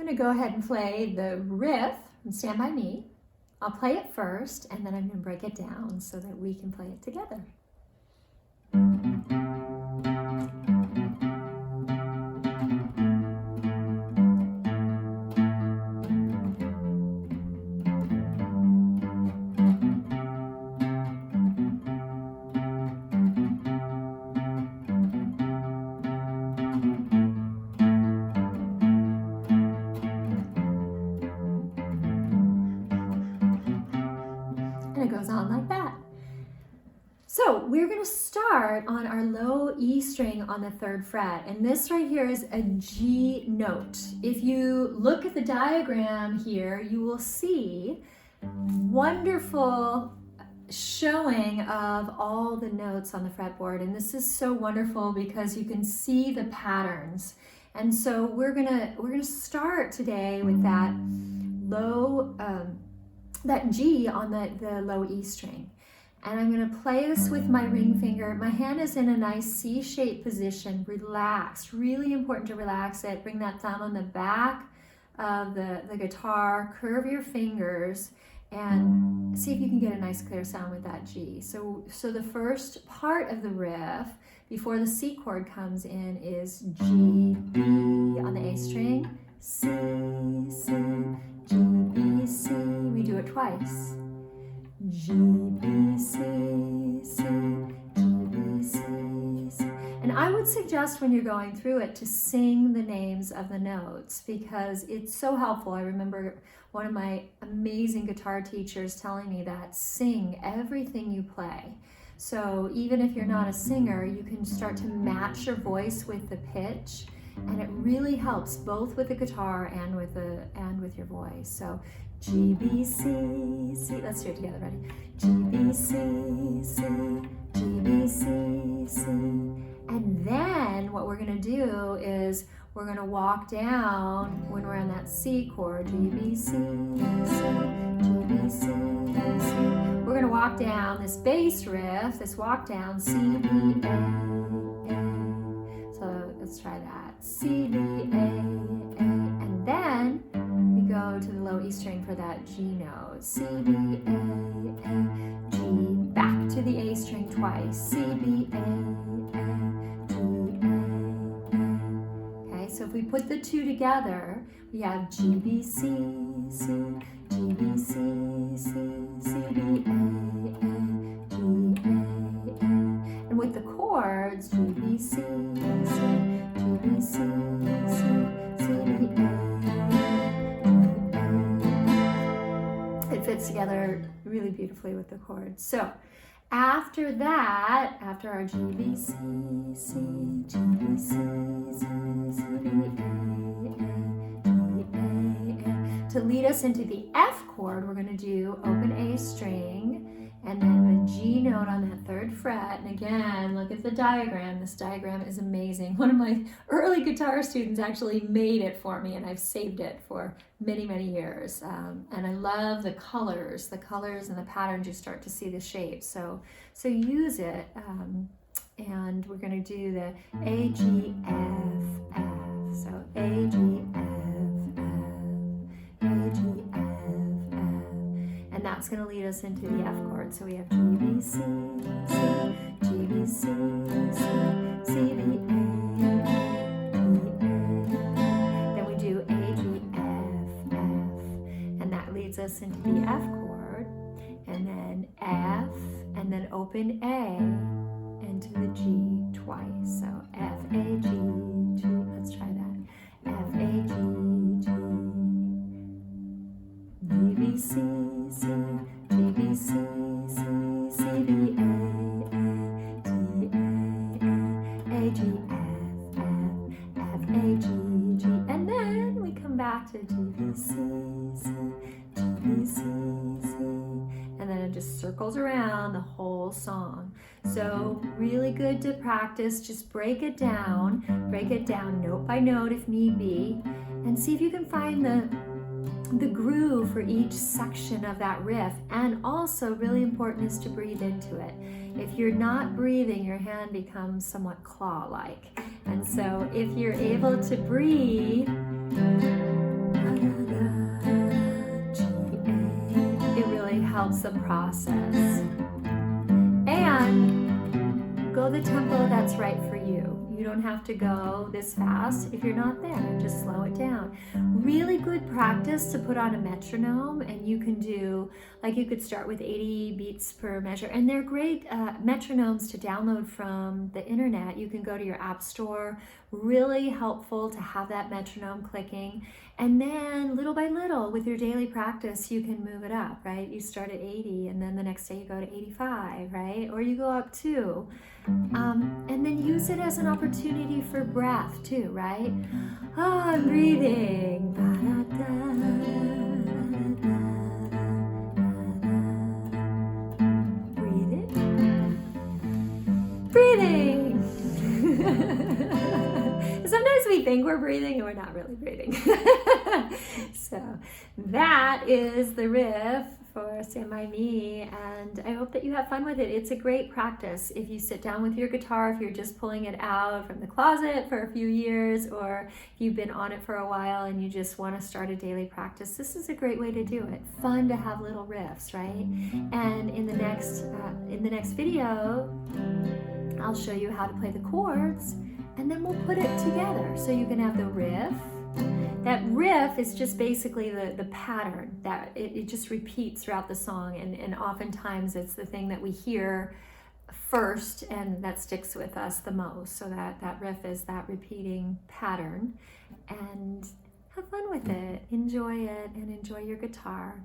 going to go ahead and play the riff and stand by me. I'll play it first and then I'm going to break it down so that we can play it together. And it goes on like that. So we're going to start on our low E string on the 3rd fret, and this right here is a G note. If you look at the diagram here, you will see wonderful showing of all the notes on the fretboard, and this is so wonderful because you can see the patterns. And so we're gonna start today with that low that G on the low E string. And I'm going to play this with my ring finger. My hand is in a nice C-shaped position, relaxed. Really important to relax it. Bring that thumb on the back of the guitar, curve your fingers, and see if you can get a nice clear sound with that G. So the first part of the riff, before the C chord comes in, is G, B on the A string, C, C, G, B, C. We do it twice. G, B, C, C, G, B, C, C. And I would suggest when you're going through it to sing the names of the notes because it's so helpful. I remember one of my amazing guitar teachers telling me that sing everything you play. So even if you're not a singer, you can start to match your voice with the pitch, and it really helps both with the guitar and with your voice. So G, B, C, C. Let's do it together. Ready? G, B, C, C, G, B, C, C. And then what we're going to do is we're going to walk down when we're on that C chord. G, B, C, C, G, B, C, C. We're going to walk down this bass riff, this walk down, C, B, A, A. So let's try that. C, B, A, A. And then we go to the low E string for that G note. C, B, A, A, G. Back to the A string twice. C, B, A, A, G, A, A. Okay, so if we put the two together, we have G, B, C, C, G, B, C, C, C, B, A, A, G, A, A. And with the chords, G, B, C, C, G, B, C, C, C, B, A. It fits together really beautifully with the chords. So after that, after our G, B, C, C, G, B, C, C, C, B, A, A, to lead us into the F chord, we're going to do open A string and then the G note on that 3rd fret. And again, look at the diagram. This diagram is amazing. One of my early guitar students actually made it for me, and I've saved it for many, many years. And I love the colors and the patterns. You start to see the shapes. So use it. And we're going to do the A, G, F, F. So A, G, F, F, A, G, F, F. And that's going to lead us into the F chord. So we have G, B, C, C, G, B, C, C, C, B, A, B, A. Then we do A, G, F, F. And that leads us into the F chord. And then F, and then open A, and to the G twice. So F, A, G, G. Let's try that. F, A, G, G. B, B, C, C, G, B, C, C, C, B, A, A, G, A, A, G, F, F, F, A, G, G. And then we come back to G, B, C, C, G, B, C, C. And then it just circles around the whole song. So really good to practice. Just break it down note by note if need be, and see if you can find the groove for each section of that riff. And also really important is to breathe into it. If you're not breathing, your hand becomes somewhat claw-like. And so if you're able to breathe, loves the process. And go the tempo that's right for you. You don't have to go this fast if you're not there. Just slow it down. Really good practice to put on a metronome, and you can do, like, you could start with 80 beats per measure, and they're great metronomes to download from the internet. You can go to your app store. Really helpful to have that metronome clicking, and then little by little with your daily practice you can move it up, right? You start at 80 and then the next day you go to 85, right? Or you go up 2, and then use it as an opportunity for breath too, right? Oh, I'm breathing. Breathing. Sometimes we think we're breathing and we're not really breathing. So that is the riff for Stand By Me, and I hope that you have fun with it. It's a great practice if you sit down with your guitar, if you're just pulling it out from the closet for a few years, or if you've been on it for a while and you just want to start a daily practice. This is a great way to do it. Fun to have little riffs, right? And in the next video, I'll show you how to play the chords, and then we'll put it together. So you can have the riff. That riff is just basically the pattern that it just repeats throughout the song, and oftentimes it's the thing that we hear first and that sticks with us the most. So that riff is that repeating pattern, and have fun with it. Enjoy it and enjoy your guitar.